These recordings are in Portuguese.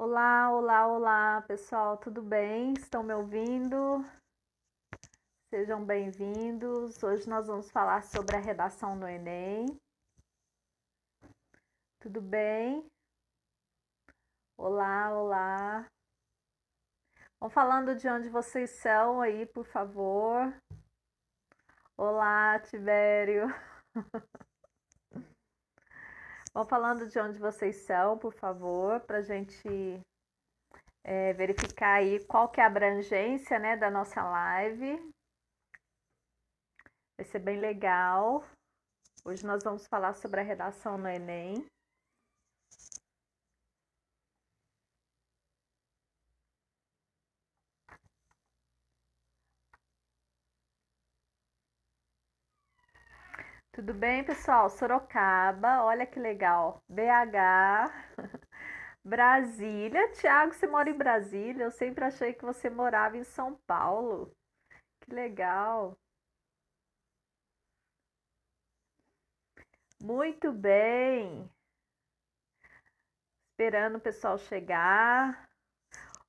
Olá, olá, olá, pessoal, tudo bem? Estão me ouvindo? Sejam bem-vindos. Hoje nós vamos falar sobre a redação do Enem. Tudo bem? Olá, olá. Vão falando de onde vocês são aí, por favor. Olá, Tibério. Vão falando de onde vocês são, por favor, para a gente verificar aí qual que é a abrangência, né, da nossa live. Vai ser bem legal. Hoje nós vamos falar sobre a redação no Enem. Tudo bem, pessoal? Sorocaba, olha que legal. BH, Brasília. Tiago, você mora em Brasília? Eu sempre achei que você morava em São Paulo. Que legal. Muito bem. Esperando o pessoal chegar.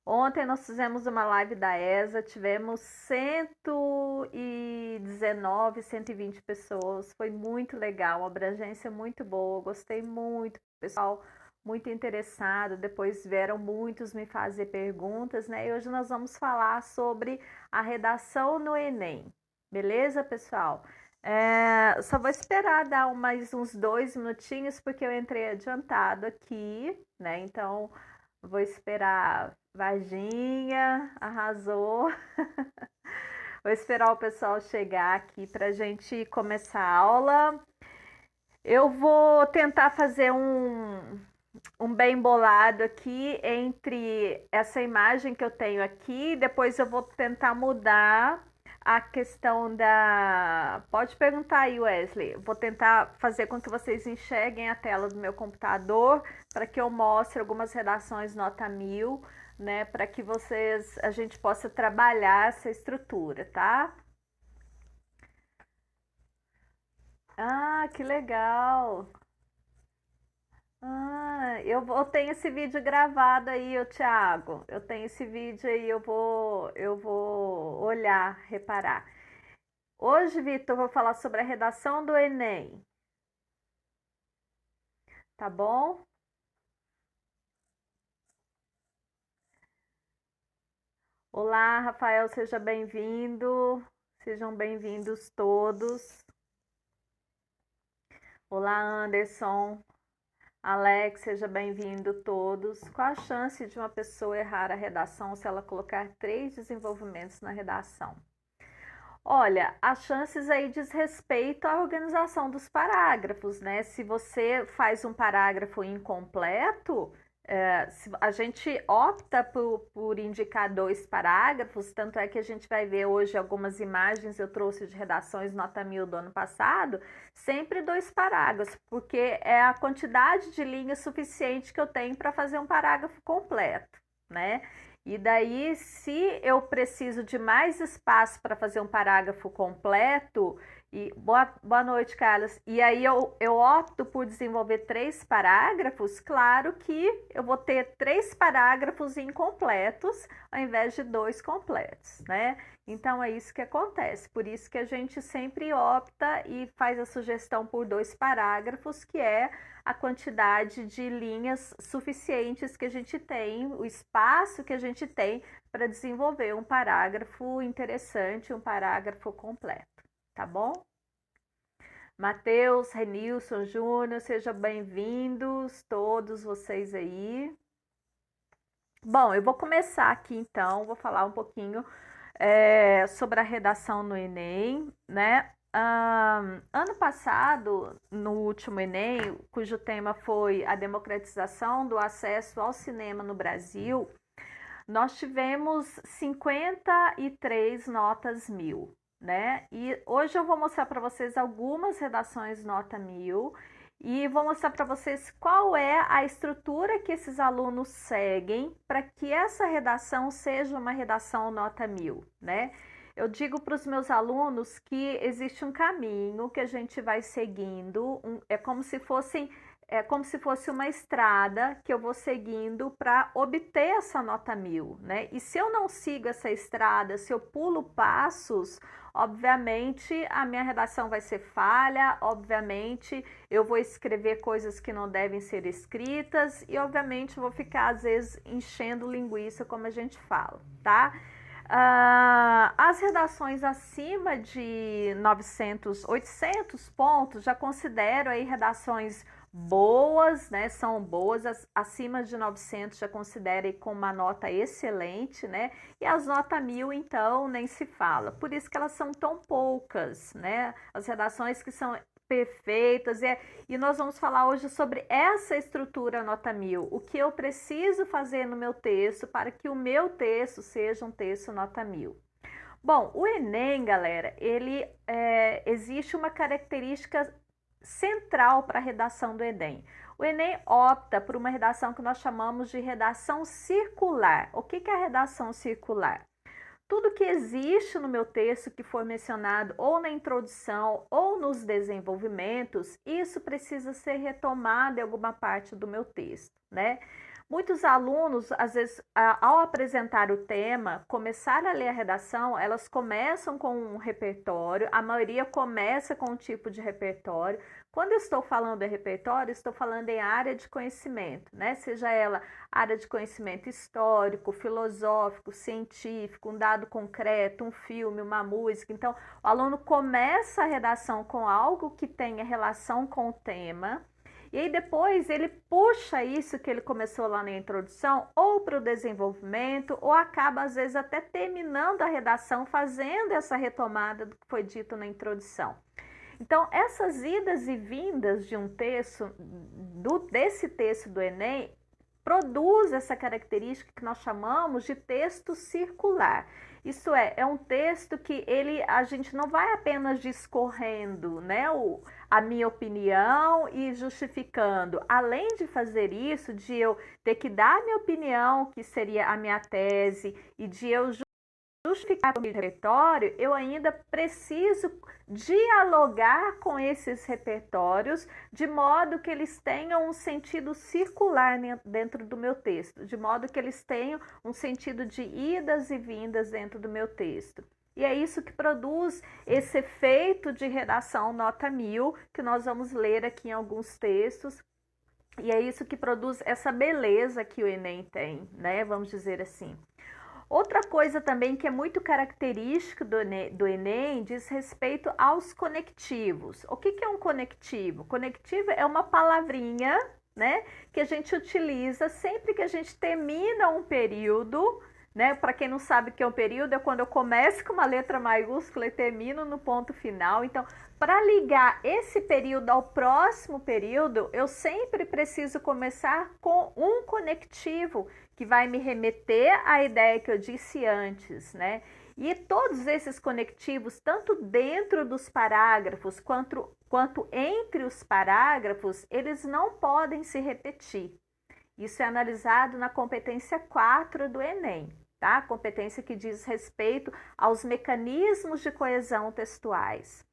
Ontem nós fizemos uma live da ESA, tivemos 119, 120 pessoas. Foi muito legal, uma abrangência muito boa. Gostei muito, pessoal muito interessado. Depois vieram muitos me fazer perguntas, né? E hoje nós vamos falar sobre a redação no Enem. Beleza, pessoal? Só vou esperar dar mais uns 2 minutinhos, porque eu entrei adiantado aqui, né? Então, vou esperar. Varginha, arrasou. Vou esperar o pessoal chegar aqui para a gente começar a aula. Eu vou tentar fazer um bem bolado aqui entre essa imagem que eu tenho aqui. Depois eu vou tentar mudar a questão da. Pode perguntar aí, Wesley. Vou tentar fazer com que vocês enxerguem a tela do meu computador para que eu mostre algumas redações nota 1000, né? Para que a gente possa trabalhar essa estrutura, tá? Ah, que legal! Eu tenho esse vídeo gravado aí, ô Thiago. Eu tenho esse vídeo aí, eu vou olhar, reparar. Hoje, Vitor, eu vou falar sobre a redação do Enem, tá bom? Olá, Rafael, seja bem-vindo. Sejam bem-vindos todos. Olá, Anderson. Alex, seja bem-vindo todos. Qual a chance de uma pessoa errar a redação se ela colocar 3 desenvolvimentos na redação? Olha, as chances aí diz respeito à organização dos parágrafos, né? Se você faz um parágrafo incompleto, a gente opta por indicar 2 parágrafos, tanto é que a gente vai ver hoje algumas imagens, eu trouxe de redações nota 1000 do ano passado, sempre 2 parágrafos, porque é a quantidade de linhas suficiente que eu tenho para fazer um parágrafo completo, né? E daí, se eu preciso de mais espaço para fazer um parágrafo completo, e boa noite, Carlos. E aí eu opto por desenvolver 3 parágrafos, claro que eu vou ter 3 parágrafos incompletos ao invés de 2 completos, né? Então é isso que acontece. Por isso que a gente sempre opta e faz a sugestão por 2 parágrafos, que é a quantidade de linhas suficientes que a gente tem, o espaço que a gente tem para desenvolver um parágrafo interessante, um parágrafo completo, tá bom? Matheus, Renilson, Júnior, sejam bem-vindos todos vocês aí. Bom, eu vou começar aqui então, vou falar um pouquinho sobre a redação no Enem, né? Ano passado, no último Enem, cujo tema foi a democratização do acesso ao cinema no Brasil, nós tivemos 53 notas 1000, né? E hoje eu vou mostrar para vocês algumas redações nota 1000 e vou mostrar para vocês qual é a estrutura que esses alunos seguem para que essa redação seja uma redação nota 1000, né? Eu digo para os meus alunos que existe um caminho que a gente vai seguindo, é como se fossem é como se fosse uma estrada que eu vou seguindo para obter essa nota 1000, né? E se eu não sigo essa estrada, se eu pulo passos, obviamente a minha redação vai ser falha, obviamente eu vou escrever coisas que não devem ser escritas e obviamente vou ficar às vezes enchendo linguiça, como a gente fala, tá? As redações acima de 900, 800 pontos já considero aí redações boas, né? São boas, acima de 900 já considero aí com uma nota excelente, né? E as notas 1000, então, nem se fala. Por isso que elas são tão poucas, né? As redações que são perfeitas, e nós vamos falar hoje sobre essa estrutura nota 1000, o que eu preciso fazer no meu texto para que o meu texto seja um texto nota 1000. Bom, o Enem, galera, existe uma característica central para a redação do Enem. O Enem opta por uma redação que nós chamamos de redação circular. O que é a redação circular? Tudo que existe no meu texto que for mencionado ou na introdução ou nos desenvolvimentos, isso precisa ser retomado em alguma parte do meu texto, né? Muitos alunos, às vezes, ao apresentar o tema, começar a ler a redação, elas começam com um repertório, a maioria começa com um tipo de repertório. Quando eu estou falando de repertório, estou falando em área de conhecimento, né? Seja ela área de conhecimento histórico, filosófico, científico, um dado concreto, um filme, uma música. Então, o aluno começa a redação com algo que tenha relação com o tema, e aí depois ele puxa isso que ele começou lá na introdução ou para o desenvolvimento, ou acaba às vezes até terminando a redação fazendo essa retomada do que foi dito na introdução. Então, essas idas e vindas de um texto, desse texto do Enem, produz essa característica que nós chamamos de texto circular. Isso é um texto que a gente não vai apenas discorrendo, né, a minha opinião e justificando. Além de fazer isso, de eu ter que dar a minha opinião, que seria a minha tese, e de eu justificar o meu repertório, eu ainda preciso dialogar com esses repertórios de modo que eles tenham um sentido circular dentro do meu texto, de modo que eles tenham um sentido de idas e vindas dentro do meu texto. E é isso que produz esse efeito de redação nota 1000, que nós vamos ler aqui em alguns textos, e é isso que produz essa beleza que o Enem tem, né? Vamos dizer assim. Outra coisa também que é muito característica do Enem diz respeito aos conectivos. O que é um conectivo? Conectivo é uma palavrinha, né, que a gente utiliza sempre que a gente termina um período, né? Para quem não sabe o que é um período, é quando eu começo com uma letra maiúscula e termino no ponto final. Então, para ligar esse período ao próximo período, eu sempre preciso começar com um conectivo que vai me remeter à ideia que eu disse antes, né? E todos esses conectivos, tanto dentro dos parágrafos quanto entre os parágrafos, eles não podem se repetir. Isso é analisado na competência 4 do Enem, tá? Competência que diz respeito aos mecanismos de coesão textuais.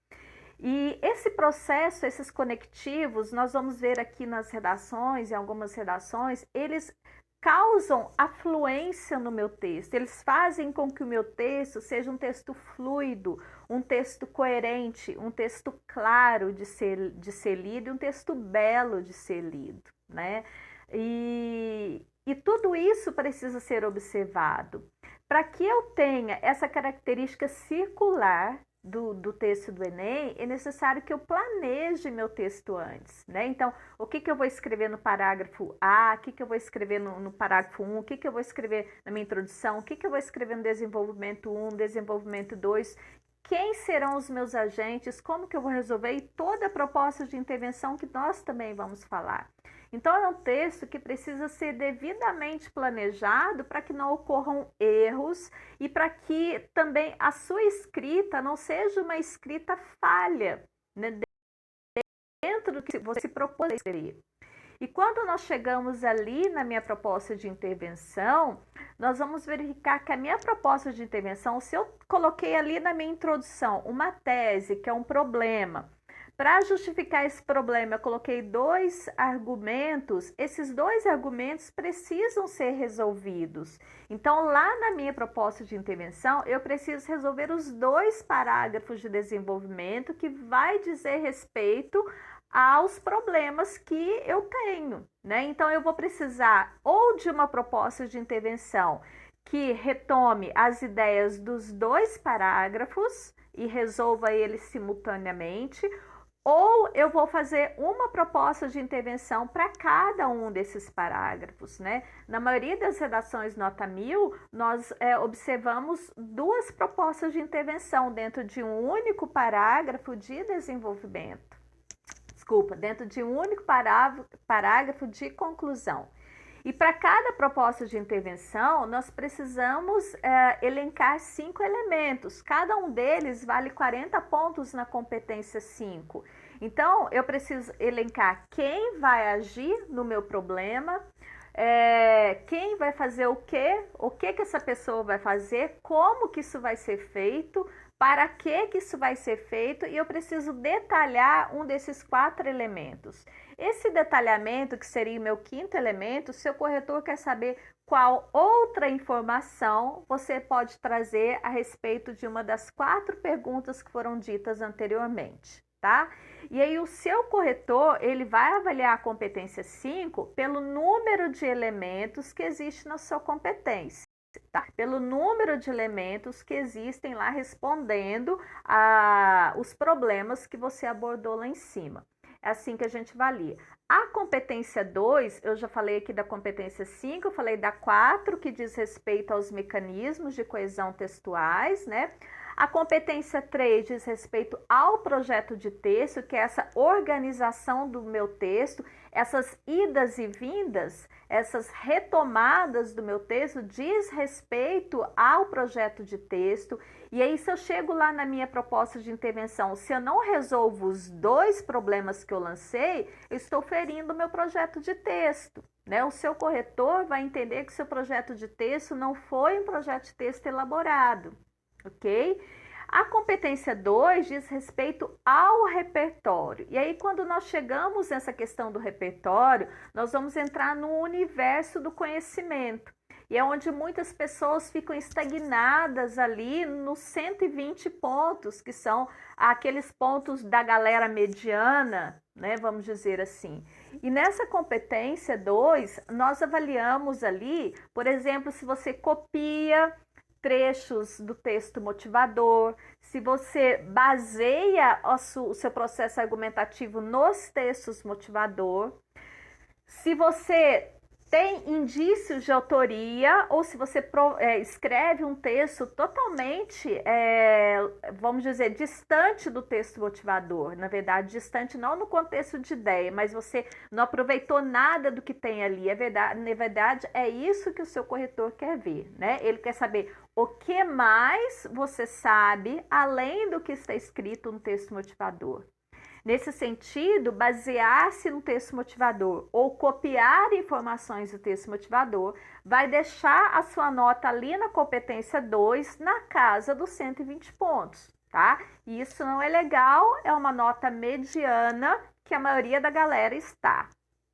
E esse processo, esses conectivos, nós vamos ver aqui nas redações, em algumas redações, eles causam afluência no meu texto, eles fazem com que o meu texto seja um texto fluido, um texto coerente, um texto claro de ser lido e um texto belo de ser lido, né? E tudo isso precisa ser observado. Para que eu tenha essa característica circular do texto do Enem, é necessário que eu planeje meu texto antes, né? Então, o que eu vou escrever no parágrafo A, o que eu vou escrever no parágrafo 1, o que eu vou escrever na minha introdução, o que eu vou escrever no desenvolvimento 1, desenvolvimento 2, quem serão os meus agentes, como que eu vou resolver e toda a proposta de intervenção que nós também vamos falar. Então, é um texto que precisa ser devidamente planejado para que não ocorram erros e para que também a sua escrita não seja uma escrita falha, né, dentro do que você se propôs a escrever. E quando nós chegamos ali na minha proposta de intervenção, nós vamos verificar que a minha proposta de intervenção, se eu coloquei ali na minha introdução uma tese, que é um problema, Para justificar esse problema, eu coloquei 2 argumentos. Esses 2 argumentos precisam ser resolvidos. Então, lá na minha proposta de intervenção, eu preciso resolver os 2 parágrafos de desenvolvimento que vai dizer respeito aos problemas que eu tenho, né? Então, eu vou precisar ou de uma proposta de intervenção que retome as ideias dos 2 parágrafos e resolva eles simultaneamente, ou eu vou fazer uma proposta de intervenção para cada um desses parágrafos, né? Na maioria das redações nota 1000, nós observamos 2 propostas de intervenção dentro de um único parágrafo de desenvolvimento. Desculpa, dentro de um único parágrafo de conclusão. E para cada proposta de intervenção, nós precisamos elencar 5 elementos. Cada um deles vale 40 pontos na competência 5. Então, eu preciso elencar quem vai agir no meu problema, quem vai fazer o que essa pessoa vai fazer, como que isso vai ser feito, para que isso vai ser feito, e eu preciso detalhar um desses 4 elementos. Esse detalhamento, que seria o meu 5º elemento, seu corretor quer saber qual outra informação você pode trazer a respeito de uma das 4 perguntas que foram ditas anteriormente, tá? E aí o seu corretor, ele vai avaliar a competência 5 pelo número de elementos que existe na sua competência. Tá? Pelo número de elementos que existem lá respondendo os problemas que você abordou lá em cima. É assim que a gente avalia. A competência 2, eu já falei aqui da competência 5, eu falei da 4, que diz respeito aos mecanismos de coesão textuais, né? A competência 3 diz respeito ao projeto de texto, que é essa organização do meu texto, essas idas e vindas, essas retomadas do meu texto, diz respeito ao projeto de texto. E aí, se eu chego lá na minha proposta de intervenção, se eu não resolvo os 2 problemas que eu lancei, eu estou ferindo o meu projeto de texto, né? O seu corretor vai entender que o seu projeto de texto não foi um projeto de texto elaborado, ok? A competência 2 diz respeito ao repertório. E aí, quando nós chegamos nessa questão do repertório, nós vamos entrar no universo do conhecimento. E é onde muitas pessoas ficam estagnadas ali nos 120 pontos, que são aqueles pontos da galera mediana, né, vamos dizer assim. E nessa competência 2, nós avaliamos ali, por exemplo, se você copia trechos do texto motivador, se você baseia o seu processo argumentativo nos textos motivador, se você tem indícios de autoria ou se você escreve um texto totalmente, vamos dizer, distante do texto motivador. Na verdade, distante não no contexto de ideia, mas você não aproveitou nada do que tem ali. Na verdade, é isso que o seu corretor quer ver, né? Ele quer saber o que mais você sabe além do que está escrito no texto motivador. Nesse sentido, basear-se no texto motivador ou copiar informações do texto motivador vai deixar a sua nota ali na competência 2 na casa dos 120 pontos, tá? E isso não é legal, é uma nota mediana que a maioria da galera está,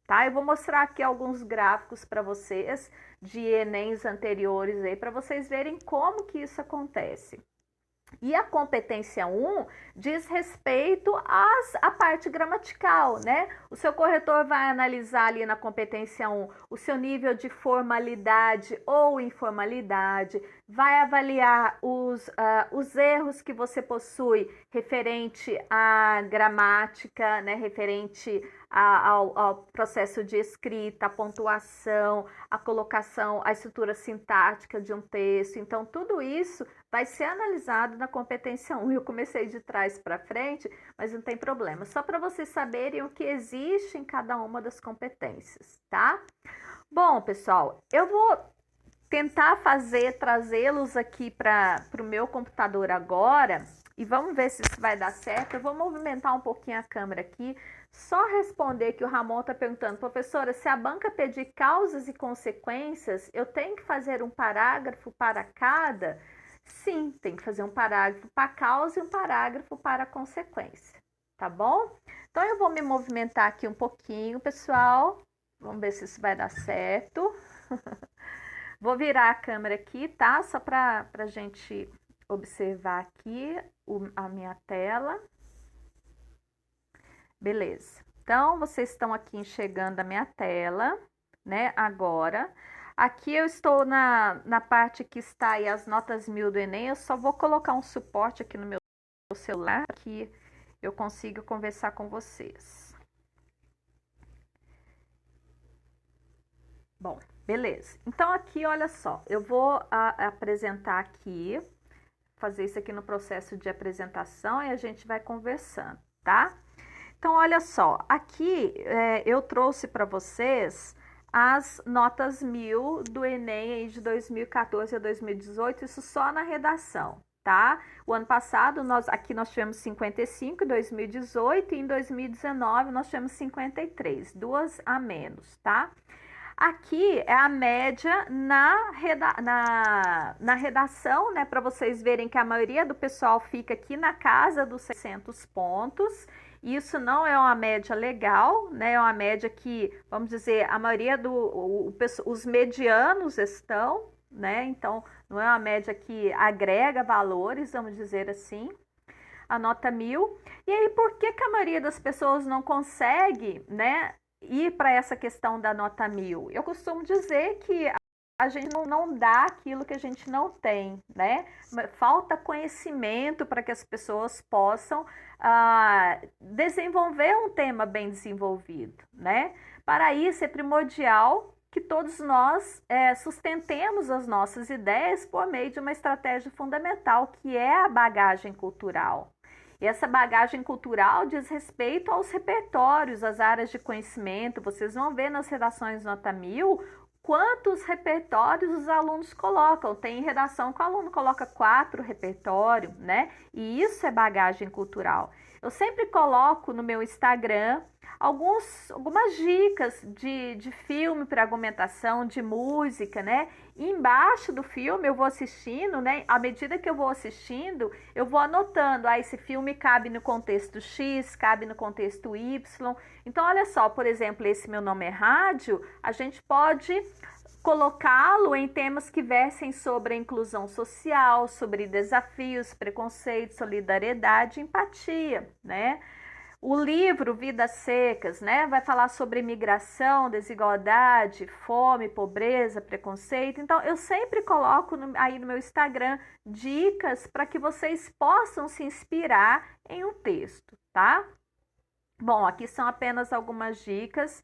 tá? Eu vou mostrar aqui alguns gráficos para vocês de Enems anteriores aí para vocês verem como que isso acontece. E a competência 1 diz respeito à parte gramatical, né? O seu corretor vai analisar ali na competência 1 o seu nível de formalidade ou informalidade, vai avaliar os erros que você possui referente à gramática, né? Referente ao processo de escrita, a pontuação, a colocação, a estrutura sintática de um texto. Então, tudo isso vai ser analisado na competência 1. Eu comecei de trás para frente, mas não tem problema. Só para vocês saberem o que existe em cada uma das competências, tá? Bom, pessoal, eu vou tentar trazê-los aqui para o meu computador agora e vamos ver se isso vai dar certo. Eu vou movimentar um pouquinho a câmera aqui. Só responder que o Ramon está perguntando, professora, se a banca pedir causas e consequências, eu tenho que fazer um parágrafo para cada? Sim, tem que fazer um parágrafo para causa e um parágrafo para consequência, tá bom? Então eu vou me movimentar aqui um pouquinho, pessoal. Vamos ver se isso vai dar certo. Vou virar a câmera aqui, tá? Só para a gente observar aqui a minha tela. Beleza. Então, vocês estão aqui enxergando a minha tela, né? Agora, aqui eu estou na parte que está aí as notas 1000 do Enem. Eu só vou colocar um suporte aqui no meu celular, que eu consigo conversar com vocês. Bom, beleza. Então, aqui, olha só, eu vou apresentar aqui, fazer isso aqui no processo de apresentação e a gente vai conversando, tá? Então, olha só, aqui eu trouxe para vocês as notas 1000 do Enem de 2014 a 2018, isso só na redação, tá? O ano passado, aqui nós tivemos 55 em 2018 e em 2019 nós tivemos 53, duas a menos, tá? Aqui é a média na redação, né? Para vocês verem que a maioria do pessoal fica aqui na casa dos 600 pontos. Isso não é uma média legal, né? É uma média que, vamos dizer, a maioria os medianos estão, né? Então, não é uma média que agrega valores, vamos dizer assim. A nota 1000. E aí, por que a maioria das pessoas não consegue, né? Ir para essa questão da nota 1000? Eu costumo dizer que a gente não dá aquilo que a gente não tem, né? Falta conhecimento para que as pessoas possam desenvolver um tema bem desenvolvido, né? Para isso é primordial que todos nós sustentemos as nossas ideias por meio de uma estratégia fundamental, que é a bagagem cultural. E essa bagagem cultural diz respeito aos repertórios, às áreas de conhecimento. Vocês vão ver nas redações nota 1000 quantos repertórios os alunos colocam. Tem redação que o aluno coloca 4 repertórios, né? E isso é bagagem cultural. Eu sempre coloco no meu Instagram algumas dicas de filme para argumentação, de música, né? E embaixo do filme eu vou assistindo, né? À medida que eu vou assistindo, eu vou anotando, esse filme cabe no contexto X, cabe no contexto Y. Então, olha só, por exemplo, esse Meu Nome é Rádio, a gente pode colocá-lo em temas que versem sobre a inclusão social, sobre desafios, preconceitos, solidariedade, empatia, né? O livro Vidas Secas, né, vai falar sobre imigração, desigualdade, fome, pobreza, preconceito. Então, eu sempre coloco aí no meu Instagram dicas para que vocês possam se inspirar em um texto, tá? Bom, aqui são apenas algumas dicas.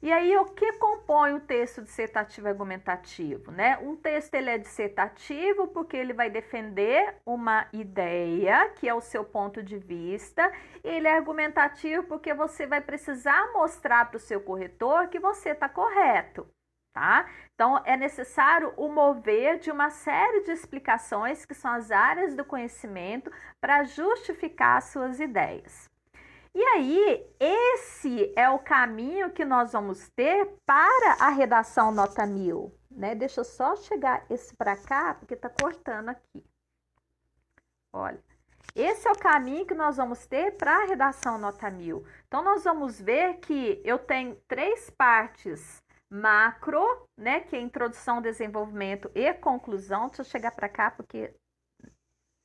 E aí, o que compõe o texto dissertativo argumentativo, né? Um texto ele é dissertativo porque ele vai defender uma ideia, que é o seu ponto de vista. Ele é argumentativo porque você vai precisar mostrar para o seu corretor que você está correto, tá? Então, é necessário o mover de uma série de explicações, que são as áreas do conhecimento, para justificar as suas ideias. E aí, esse é o caminho que nós vamos ter para a redação nota 1000, né? Deixa eu só chegar esse para cá, porque tá cortando aqui. Olha, esse é o caminho que nós vamos ter para a redação nota 1000. Então, nós vamos ver que eu tenho 3 partes macro, né? Que é introdução, desenvolvimento e conclusão. Deixa eu chegar para cá, porque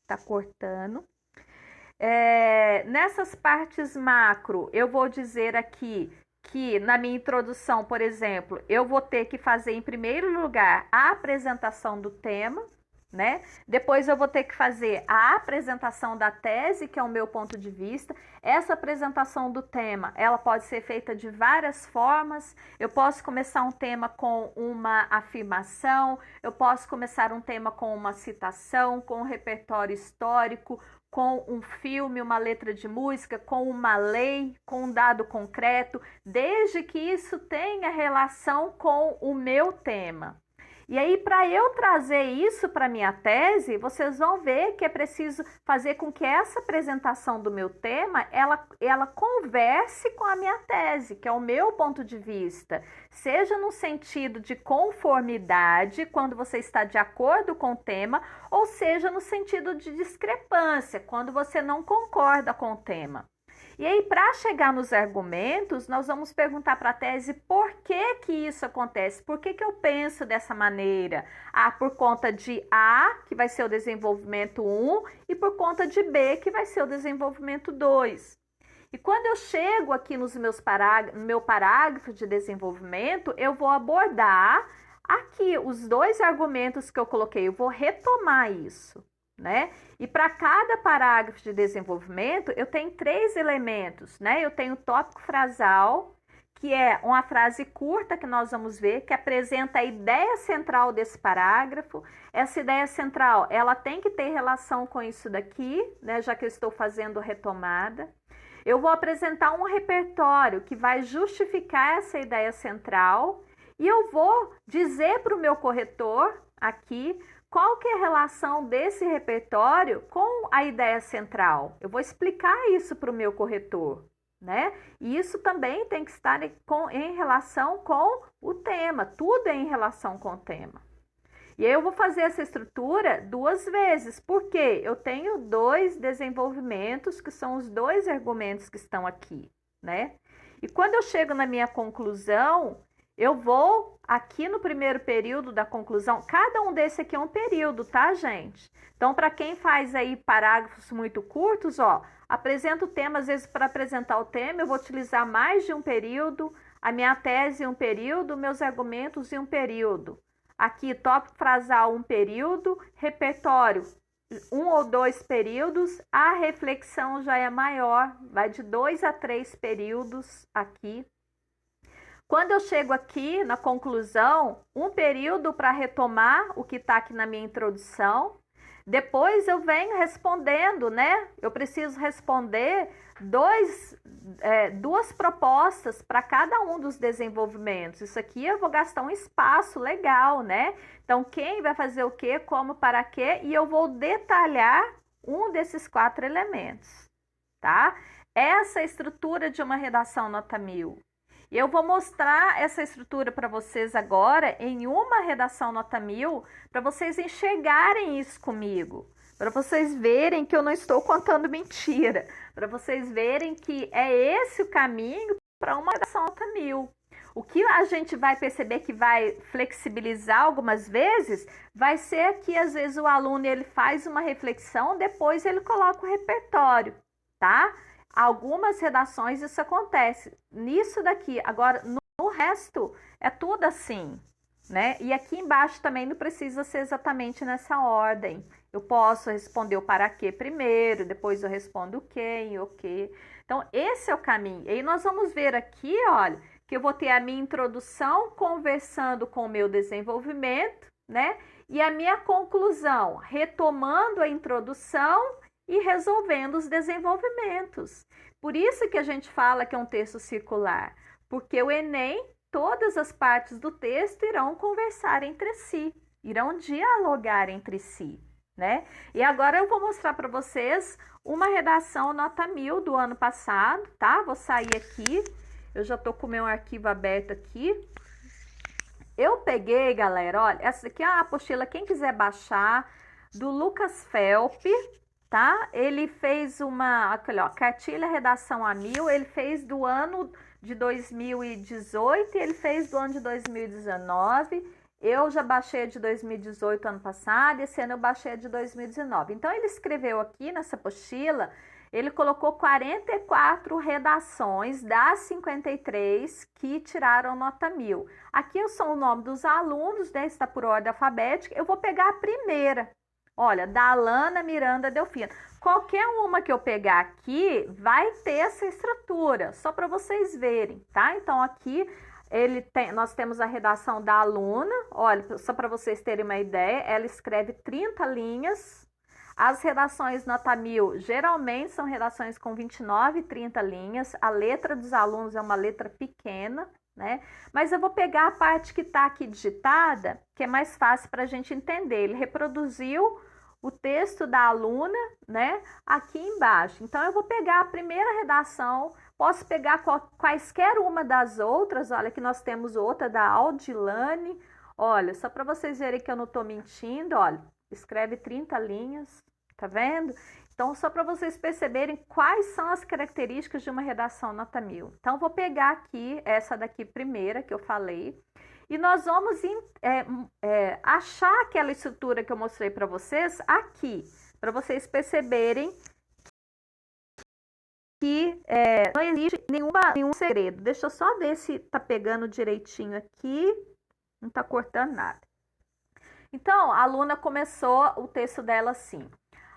tá cortando. Nessas partes macro, eu vou dizer aqui que na minha introdução, por exemplo, eu vou ter que fazer em primeiro lugar a apresentação do tema, né? Depois eu vou ter que fazer a apresentação da tese, que é o meu ponto de vista. Essa apresentação do tema, ela pode ser feita de várias formas. Eu posso começar um tema com uma afirmação, eu posso começar um tema com uma citação, com um repertório histórico, com um filme, uma letra de música, com uma lei, com um dado concreto, desde que isso tenha relação com o meu tema. E aí, para eu trazer isso para minha tese, vocês vão ver que é preciso fazer com que essa apresentação do meu tema, ela converse com a minha tese, que é o meu ponto de vista. Seja no sentido de conformidade, quando você está de acordo com o tema, ou seja no sentido de discrepância, quando você não concorda com o tema. E aí, para chegar nos argumentos, nós vamos perguntar para a tese por que que isso acontece, por que que eu penso dessa maneira? Ah, por conta de A, que vai ser o desenvolvimento 1, e por conta de B, que vai ser o desenvolvimento 2. E quando eu chego aqui no meu parágrafo de desenvolvimento, eu vou abordar aqui os dois argumentos que eu coloquei, eu vou retomar isso, né? E para cada parágrafo de desenvolvimento, eu tenho 3 elementos, né? Eu tenho o tópico frasal, que é uma frase curta que nós vamos ver, que apresenta a ideia central desse parágrafo. Essa ideia central, ela tem que ter relação com isso daqui, né? Já que eu estou fazendo retomada. Eu vou apresentar um repertório que vai justificar essa ideia central e eu vou dizer para o meu corretor aqui qual que é a relação desse repertório com a ideia central. Eu vou explicar isso para o meu corretor, né? E isso também tem que estar em relação com o tema, tudo é em relação com o tema. E aí eu vou fazer essa estrutura 2 vezes, porque eu tenho 2 desenvolvimentos, que são os 2 argumentos que estão aqui, né? E quando eu chego na minha conclusão, eu vou aqui no primeiro período da conclusão, cada um desse aqui é um período, tá, gente? Então, para quem faz aí parágrafos muito curtos, ó, apresenta o tema, às vezes para apresentar o tema, eu vou utilizar mais de um período, a minha tese em um período, meus argumentos em um período. Aqui, tópico frasal, 1 período, repertório, 1 ou 2 períodos, a reflexão já é maior, vai de 2 a 3 períodos aqui. Quando eu chego aqui na conclusão, 1 período para retomar o que está aqui na minha introdução. Depois eu venho respondendo, né? Eu preciso responder 2 propostas para cada um dos desenvolvimentos. Isso aqui eu vou gastar um espaço legal, né? Então, quem vai fazer o quê, como, para quê? E eu vou detalhar um desses 4 elementos, tá? Essa é a estrutura de uma redação nota 1000. E eu vou mostrar essa estrutura para vocês agora em uma redação nota 1000, para vocês enxergarem isso comigo, para vocês verem que eu não estou contando mentira, para vocês verem que é esse o caminho para uma redação nota 1000. O que a gente vai perceber que vai flexibilizar algumas vezes, vai ser que às vezes o aluno ele faz uma reflexão, depois ele coloca o repertório, tá? Algumas redações isso acontece. Nisso daqui, agora no resto é tudo assim, né? E aqui embaixo também não precisa ser exatamente nessa ordem. Eu posso responder o para quê primeiro, depois eu respondo o quem, o que. Então, esse é o caminho. E aí nós vamos ver aqui, olha, que eu vou ter a minha introdução conversando com o meu desenvolvimento, né? E a minha conclusão, retomando a introdução e resolvendo os desenvolvimentos. Por isso que a gente fala que é um texto circular, porque o Enem, todas as partes do texto irão conversar entre si, irão dialogar entre si, né? E agora eu vou mostrar para vocês uma redação nota 1000 do ano passado, tá? Vou sair aqui, eu já tô com o meu arquivo aberto aqui. Eu peguei, galera, olha, essa aqui é a apostila, quem quiser baixar, do Lucas Felpe, tá? Ele fez aqui, ó, cartilha redação a 1000, ele fez do ano de 2018 e ele fez do ano de 2019. Eu já baixei a de 2018 ano passado, esse ano eu baixei a de 2019. Então, ele escreveu aqui nessa apostila, ele colocou 44 redações das 53 que tiraram nota 1000. Aqui são o nome dos alunos, né? Está por ordem alfabética. Eu vou pegar a primeira. Olha, da Alana Miranda Delfino. Qualquer uma que eu pegar aqui vai ter essa estrutura, só para vocês verem, tá? Então, aqui nós temos a redação da aluna. Olha, só para vocês terem uma ideia, ela escreve 30 linhas. As redações nota 1000 geralmente são redações com 29 e 30 linhas. A letra dos alunos é uma letra pequena, né? Mas eu vou pegar a parte que está aqui digitada, que é mais fácil para a gente entender. Ele reproduziu o texto da aluna, né, aqui embaixo. Então, eu vou pegar a primeira redação, posso pegar quaisquer uma das outras. Olha, que nós temos outra da Aldilane. Olha, só para vocês verem que eu não estou mentindo, olha, escreve 30 linhas, tá vendo? Então, só para vocês perceberem quais são as características de uma redação nota 1000. Então, vou pegar aqui, essa daqui primeira que eu falei, e nós vamos achar aquela estrutura que eu mostrei para vocês aqui, para vocês perceberem que não existe nenhum segredo. Deixa eu só ver se tá pegando direitinho aqui, não tá cortando nada. Então, a aluna começou o texto dela assim: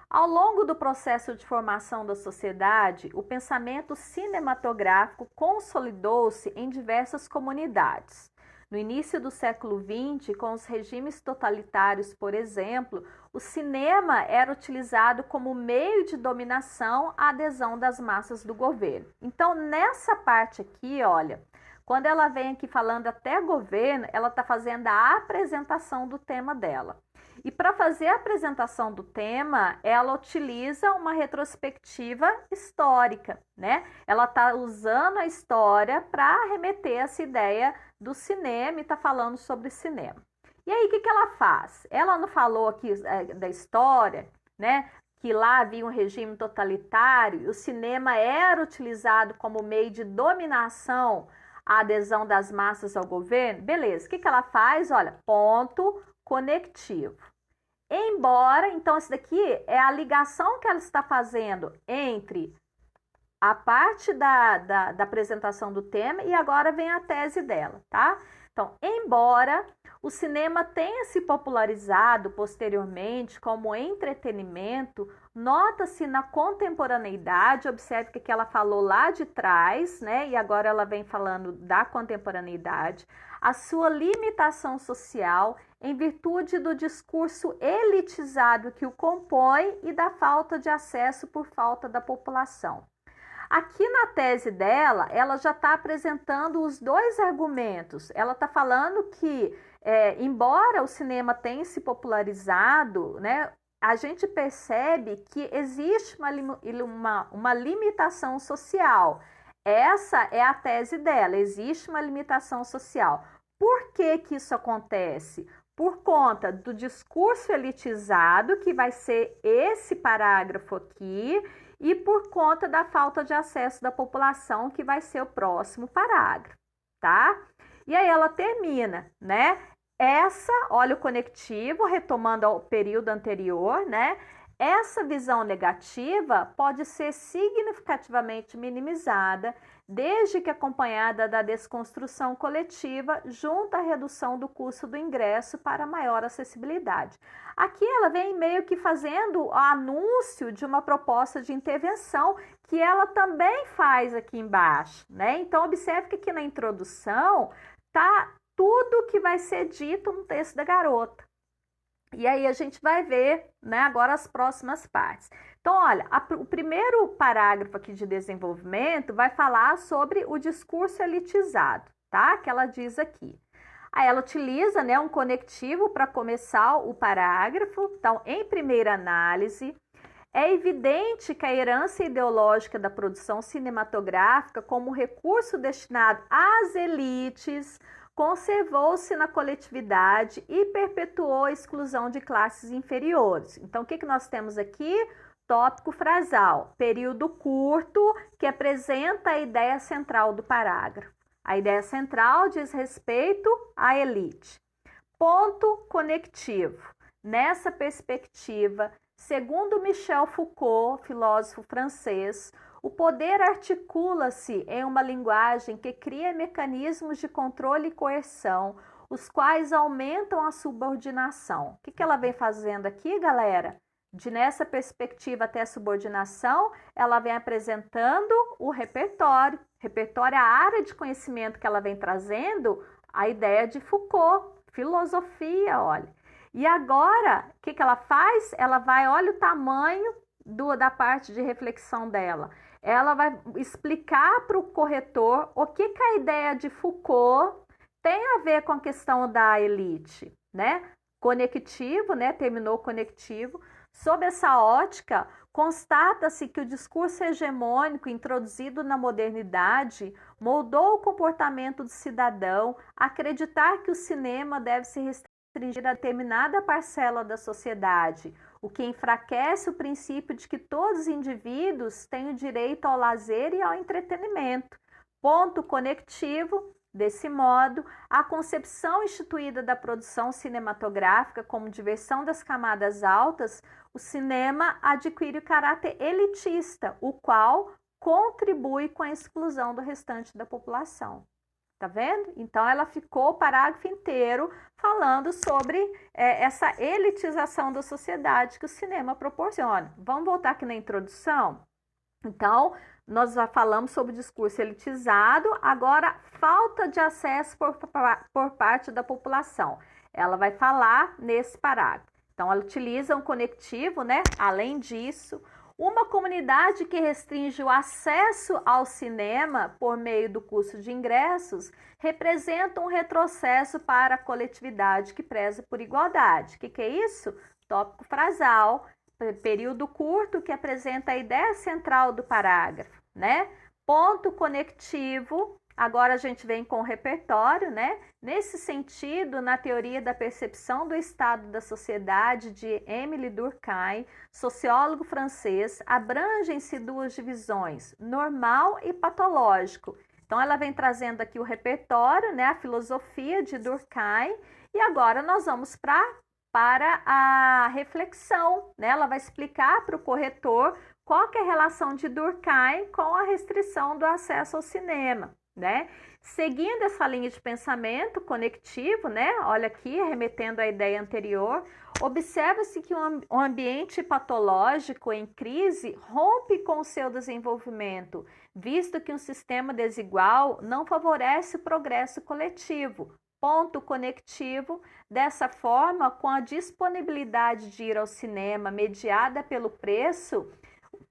ao longo do processo de formação da sociedade, o pensamento cinematográfico consolidou-se em diversas comunidades. No início do século XX, com os regimes totalitários, por exemplo, o cinema era utilizado como meio de dominação à adesão das massas do governo. Então, nessa parte aqui, olha, quando ela vem aqui falando até governo, ela está fazendo a apresentação do tema dela. E para fazer a apresentação do tema, ela utiliza uma retrospectiva histórica, né? Ela está usando a história para remeter essa ideia do cinema e está falando sobre cinema. E aí, o que ela faz? Ela não falou aqui da história, né? Que lá havia um regime totalitário e o cinema era utilizado como meio de dominação à adesão das massas ao governo? Beleza, o que ela faz? Olha, ponto conectivo. Embora, então, isso daqui é a ligação que ela está fazendo entre a parte da apresentação do tema e agora vem a tese dela, tá? Então, embora o cinema tenha se popularizado posteriormente como entretenimento, nota-se na contemporaneidade, observe que ela falou lá de trás, né? E agora ela vem falando da contemporaneidade, a sua limitação social em virtude do discurso elitizado que o compõe e da falta de acesso por falta da população. Aqui na tese dela, ela já está apresentando os dois argumentos. Ela está falando que, embora o cinema tenha se popularizado, né, a gente percebe que existe uma limitação social. Essa é a tese dela, existe uma limitação social. Por que isso acontece? Por conta do discurso elitizado, que vai ser esse parágrafo aqui, e por conta da falta de acesso da população, que vai ser o próximo parágrafo, tá? E aí ela termina, né? Olha o conectivo, retomando ao período anterior, né? Essa visão negativa pode ser significativamente minimizada, desde que acompanhada da desconstrução coletiva, junto à redução do custo do ingresso para maior acessibilidade. Aqui ela vem meio que fazendo o anúncio de uma proposta de intervenção que ela também faz aqui embaixo, né? Então, observe que aqui na introdução tá tudo que vai ser dito no texto da garota. E aí a gente vai ver, né, agora as próximas partes. Então, olha, o primeiro parágrafo aqui de desenvolvimento vai falar sobre o discurso elitizado, tá? Que ela diz aqui. Aí ela utiliza, né, um conectivo para começar o parágrafo. Então, em primeira análise, é evidente que a herança ideológica da produção cinematográfica como recurso destinado às elites conservou-se na coletividade e perpetuou a exclusão de classes inferiores. Então, o que nós temos aqui? Tópico frasal, período curto, que apresenta a ideia central do parágrafo. A ideia central diz respeito à elite. Ponto conectivo. Nessa perspectiva, segundo Michel Foucault, filósofo francês, o poder articula-se em uma linguagem que cria mecanismos de controle e coerção, os quais aumentam a subordinação. O que ela vem fazendo aqui, galera? Nessa perspectiva até a subordinação, ela vem apresentando o repertório. Repertório é a área de conhecimento que ela vem trazendo, a ideia de Foucault, filosofia, olha. E agora, o que ela faz? Ela vai, olha o tamanho da parte de reflexão dela. Ela vai explicar para o corretor o que a ideia de Foucault tem a ver com a questão da elite, né? Conectivo, né? Terminou conectivo. Sob essa ótica, constata-se que o discurso hegemônico introduzido na modernidade moldou o comportamento do cidadão a acreditar que o cinema deve se restringir restringir a determinada parcela da sociedade, o que enfraquece o princípio de que todos os indivíduos têm o direito ao lazer e ao entretenimento. Ponto conectivo. Desse modo, a concepção instituída da produção cinematográfica como diversão das camadas altas, o cinema adquire o caráter elitista, o qual contribui com a exclusão do restante da população. Tá vendo? Então, ela ficou o parágrafo inteiro falando sobre essa elitização da sociedade que o cinema proporciona. Vamos voltar aqui na introdução? Então, nós já falamos sobre o discurso elitizado, agora falta de acesso por parte da população. Ela vai falar nesse parágrafo. Então, ela utiliza um conectivo, né? Além disso, uma comunidade que restringe o acesso ao cinema por meio do custo de ingressos representa um retrocesso para a coletividade que preza por igualdade. O que é isso? Tópico frasal. Período curto que apresenta a ideia central do parágrafo, né? Ponto conectivo, agora a gente vem com o repertório, né? Nesse sentido, na teoria da percepção do estado da sociedade de Émile Durkheim, sociólogo francês, abrangem-se duas divisões, normal e patológico. Então, ela vem trazendo aqui o repertório, né? A filosofia de Durkheim, e agora nós vamos para a reflexão, né? Ela vai explicar para o corretor qual que é a relação de Durkheim com a restrição do acesso ao cinema, né? Seguindo essa linha de pensamento conectivo, né? Olha aqui, remetendo à ideia anterior, observa-se que um ambiente patológico em crise rompe com o seu desenvolvimento, visto que um sistema desigual não favorece o progresso coletivo. Ponto conectivo. Dessa forma, com a disponibilidade de ir ao cinema mediada pelo preço,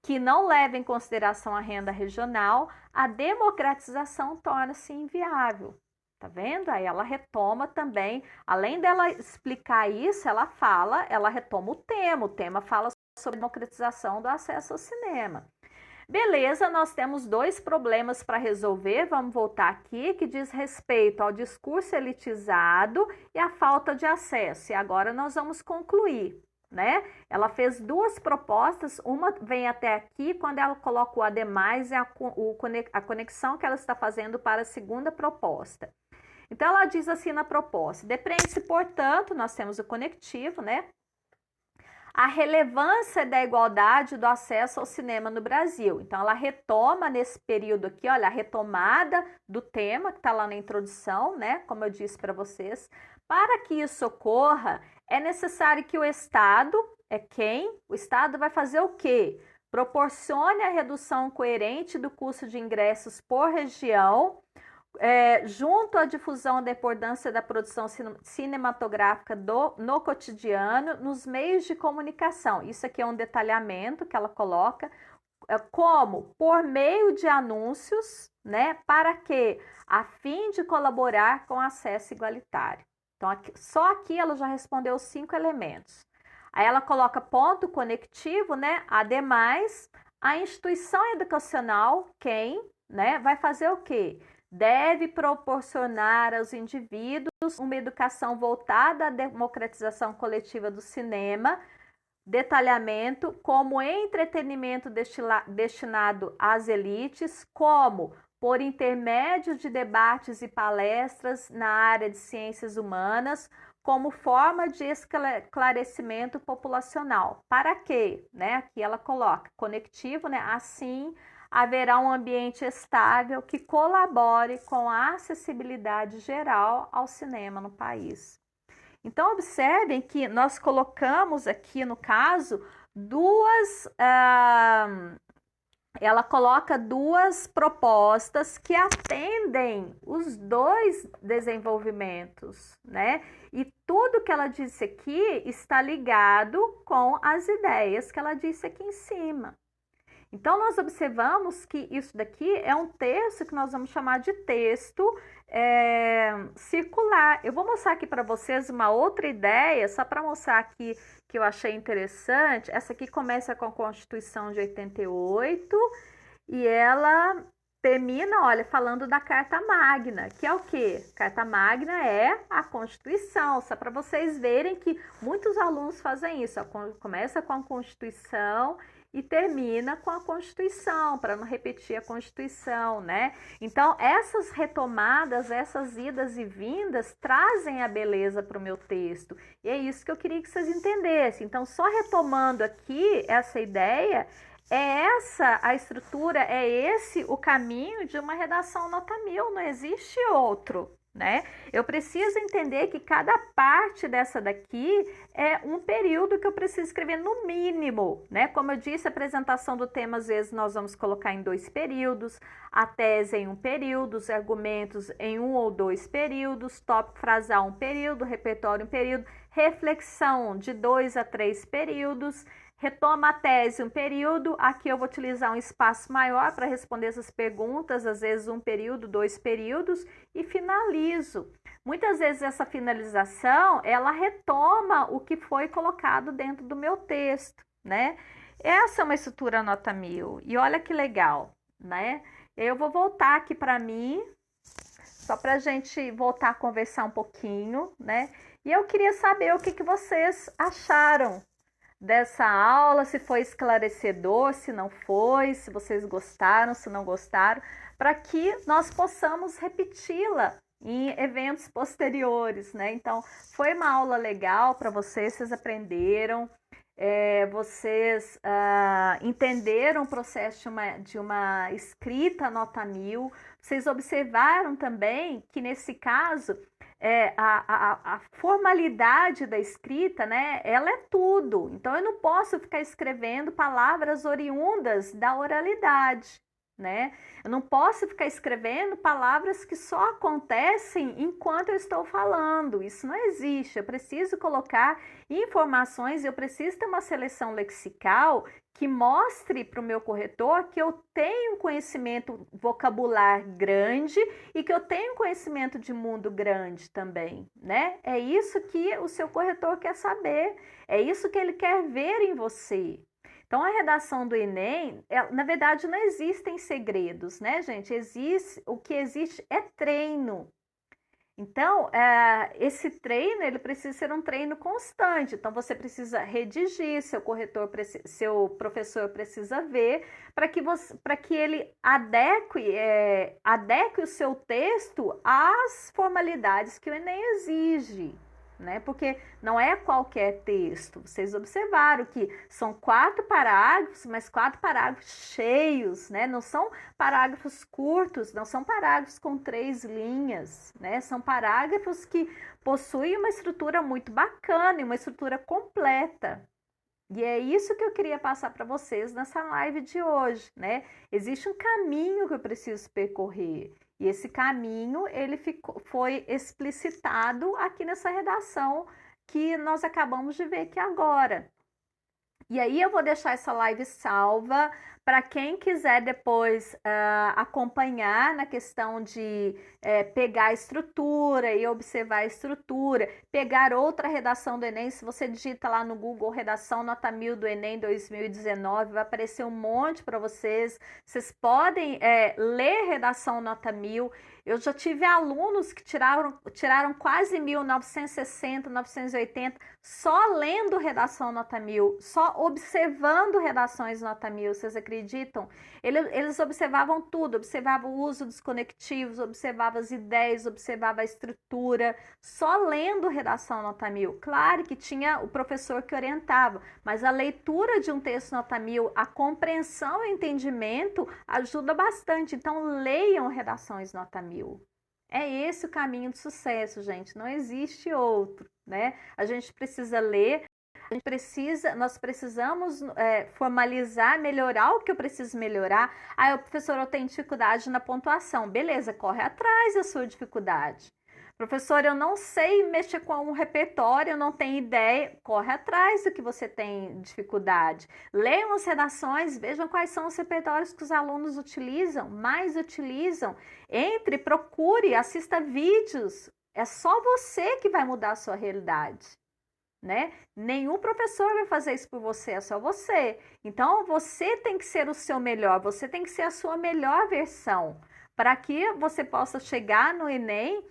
que não leva em consideração a renda regional, a democratização torna-se inviável. Tá vendo? Aí ela retoma também, além dela explicar isso, ela retoma o tema fala sobre a democratização do acesso ao cinema. Beleza, nós temos dois problemas para resolver, vamos voltar aqui, que diz respeito ao discurso elitizado e à falta de acesso. E agora nós vamos concluir, né? Ela fez duas propostas, uma vem até aqui, quando ela coloca o ademais, é a conexão que ela está fazendo para a segunda proposta. Então, ela diz assim na proposta, depreende-se, portanto, nós temos o conectivo, né? A relevância da igualdade do acesso ao cinema no Brasil. Então, ela retoma nesse período aqui, olha, a retomada do tema que está lá na introdução, né? Como eu disse para vocês. Para que isso ocorra, é necessário que o Estado, o Estado vai fazer o quê? Proporcione a redução coerente do custo de ingressos por região, junto à difusão da importância da produção cinematográfica no cotidiano, nos meios de comunicação. Isso aqui é um detalhamento que ela coloca, como por meio de anúncios, né? Para quê? A fim de colaborar com acesso igualitário. Então, só aqui ela já respondeu os 5 elementos. Aí ela coloca ponto conectivo, né? Ademais, a instituição educacional, né? Vai fazer o quê? Deve proporcionar aos indivíduos uma educação voltada à democratização coletiva do cinema, detalhamento, como entretenimento destinado às elites, como por intermédio de debates e palestras na área de ciências humanas, como forma de esclarecimento populacional. Para quê? Né? Aqui ela coloca conectivo, né? Assim, haverá um ambiente estável que colabore com a acessibilidade geral ao cinema no país. Então, observem que nós colocamos aqui, no caso, ela coloca duas propostas que atendem os dois desenvolvimentos, né? E tudo que ela disse aqui está ligado com as ideias que ela disse aqui em cima. Então, nós observamos que isso daqui é um texto que nós vamos chamar de texto circular. Eu vou mostrar aqui para vocês uma outra ideia, só para mostrar aqui que eu achei interessante. Essa aqui começa com a Constituição de 88 e ela termina, olha, falando da Carta Magna, que é o quê? Carta Magna é a Constituição, só para vocês verem que muitos alunos fazem isso, começa com a Constituição e termina com a Constituição, para não repetir a Constituição, né? Então, essas retomadas, essas idas e vindas, trazem a beleza para o meu texto. E é isso que eu queria que vocês entendessem. Então, só retomando aqui essa ideia, é essa a estrutura, é esse o caminho de uma redação nota 1000, não existe outro, né? Eu preciso entender que cada parte dessa daqui é um período que eu preciso escrever no mínimo, né? Como eu disse, a apresentação do tema, às vezes, nós vamos colocar em 2 períodos, a tese em 1 período, os argumentos em 1 ou 2 períodos, tópico frasal 1 período, repertório 1 período, reflexão de 2 a 3 períodos, retoma a tese 1 período, aqui eu vou utilizar um espaço maior para responder essas perguntas, às vezes 1 período, 2 períodos, e finalizo. Muitas vezes essa finalização, ela retoma o que foi colocado dentro do meu texto, né? Essa é uma estrutura nota 1000, e olha que legal, né? Eu vou voltar aqui para mim, só para a gente voltar a conversar um pouquinho, né? E eu queria saber o que vocês acharam dessa aula, se foi esclarecedor, se não foi, se vocês gostaram, se não gostaram, para que nós possamos repeti-la em eventos posteriores, né? Então, foi uma aula legal para vocês, vocês aprenderam, vocês entenderam o processo de uma escrita nota 1000, vocês observaram também que, nesse caso, a formalidade da escrita, né, ela é tudo. Então, eu não posso ficar escrevendo palavras oriundas da oralidade, né? Eu não posso ficar escrevendo palavras que só acontecem enquanto eu estou falando. Isso não existe. Eu preciso colocar informações, eu preciso ter uma seleção lexical que mostre para o meu corretor que eu tenho conhecimento vocabular grande e que eu tenho conhecimento de mundo grande também, né? É isso que o seu corretor quer saber, é isso que ele quer ver em você. Então, a redação do Enem, na verdade, não existem segredos, né, gente? O que existe é treino. Então, esse treino, ele precisa ser um treino constante. Então, você precisa redigir, seu professor precisa ver, para que ele adeque o seu texto às formalidades que o Enem exige, né? Porque não é qualquer texto. Vocês observaram que são 4 parágrafos, mas 4 parágrafos cheios, né? Não são parágrafos curtos, não são parágrafos com 3 linhas, né? São parágrafos que possuem uma estrutura muito bacana e uma estrutura completa. E é isso que eu queria passar para vocês nessa live de hoje, né? Existe um caminho que eu preciso percorrer. E esse caminho, ele foi explicitado aqui nessa redação que nós acabamos de ver aqui agora. E aí eu vou deixar essa live salva para quem quiser depois acompanhar na questão de pegar a estrutura e observar a estrutura, pegar outra redação do Enem. Se você digita lá no Google redação nota 1000 do Enem 2019, vai aparecer um monte para vocês. Vocês podem ler redação nota 1000. Eu já tive alunos que tiraram quase 1000, 960, 980, só lendo redação nota 1000, só observando redações nota 1000, vocês acreditam? Eles observavam tudo, observavam o uso dos conectivos, observavam as ideias, observavam a estrutura, só lendo redação nota 1000. Claro que tinha o professor que orientava, mas a leitura de um texto nota 1000, a compreensão e o entendimento ajuda bastante. Então, leiam redações nota 1000. É esse o caminho de sucesso, gente. Não existe outro, né? A gente precisa ler, nós precisamos formalizar, melhorar o que eu preciso melhorar. O professor, eu tenho dificuldade na pontuação. Beleza, corre atrás da sua dificuldade. Professor, eu não sei mexer com um repertório, eu não tenho ideia. Corre atrás do que você tem dificuldade. Leiam as redações, vejam quais são os repertórios que os alunos mais utilizam. Procure, assista vídeos. É só você que vai mudar a sua realidade. né? Nenhum professor vai fazer isso por você, é só você. Então, você tem que ser o seu melhor, você tem que ser a sua melhor versão, para que você possa chegar no Enem.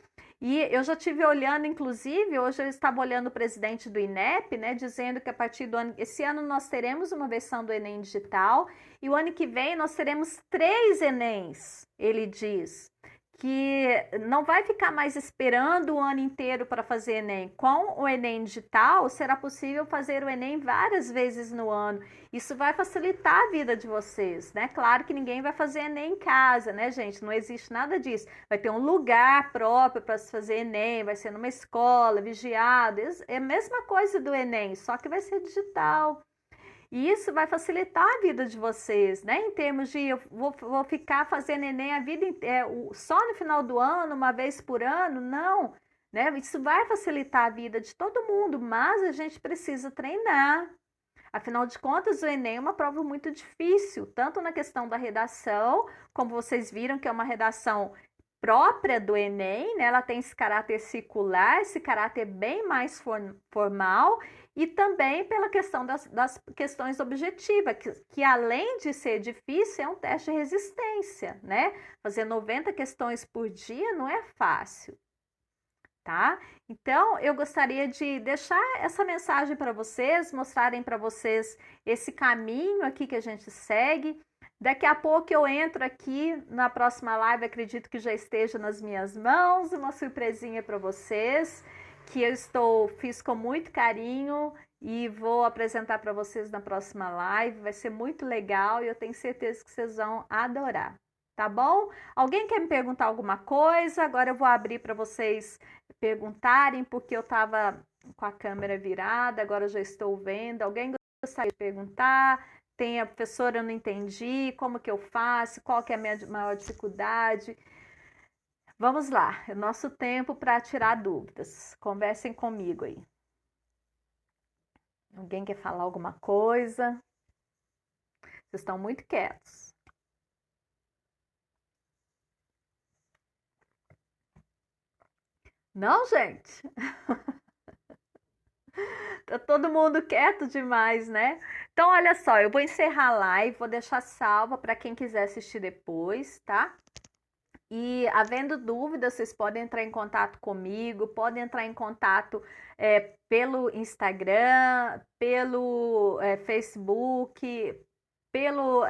E eu já tive olhando, inclusive, hoje eu estava olhando o presidente do INEP, né, dizendo que a partir do ano, esse ano nós teremos uma versão do Enem digital, e o ano que vem nós teremos 3 Enems, ele diz que não vai ficar mais esperando o ano inteiro para fazer Enem. Com o Enem digital, será possível fazer o Enem várias vezes no ano. Isso vai facilitar a vida de vocês, né? Claro que ninguém vai fazer Enem em casa, né, gente? Não existe nada disso. Vai ter um lugar próprio para se fazer Enem, vai ser numa escola, vigiado. É a mesma coisa do Enem, só que vai ser digital. E isso vai facilitar a vida de vocês, né? Em termos de eu vou ficar fazendo Enem a vida inteira, só no final do ano, uma vez por ano, não. Né? Isso vai facilitar a vida de todo mundo, mas a gente precisa treinar. Afinal de contas, o Enem é uma prova muito difícil, tanto na questão da redação, como vocês viram que é uma redação própria do Enem, né? Ela tem esse caráter circular, esse caráter bem mais formal, e também pela questão das questões objetivas, que além de ser difícil, é um teste de resistência, né? Fazer 90 questões por dia não é fácil, tá? Então, eu gostaria de deixar essa mensagem para vocês, mostrarem para vocês esse caminho aqui que a gente segue. Daqui a pouco eu entro aqui na próxima live, acredito que já esteja nas minhas mãos, uma surpresinha para vocês, que eu fiz com muito carinho e vou apresentar para vocês na próxima live. Vai ser muito legal e eu tenho certeza que vocês vão adorar. Tá bom? Alguém quer me perguntar alguma coisa? Agora eu vou abrir para vocês perguntarem, porque eu estava com a câmera virada, agora eu já estou vendo. Alguém gostaria de perguntar? Tem a professora, eu não entendi, como que eu faço? Qual que é a minha maior dificuldade? Vamos lá, é nosso tempo para tirar dúvidas. Conversem comigo aí. Alguém quer falar alguma coisa? Vocês estão muito quietos. Não, gente? Tá todo mundo quieto demais, né? Então, olha só, eu vou encerrar a live, vou deixar salva para quem quiser assistir depois, tá? E havendo dúvidas, vocês podem entrar em contato comigo, podem entrar em contato pelo Instagram, pelo Facebook, pelo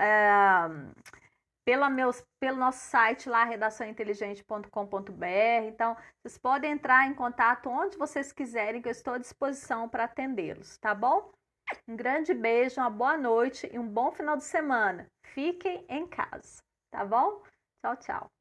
pelo nosso site lá, redaçãointeligente.com.br. Então, vocês podem entrar em contato onde vocês quiserem, que eu estou à disposição para atendê-los, tá bom? Um grande beijo, uma boa noite e um bom final de semana. Fiquem em casa, tá bom? Tchau, tchau.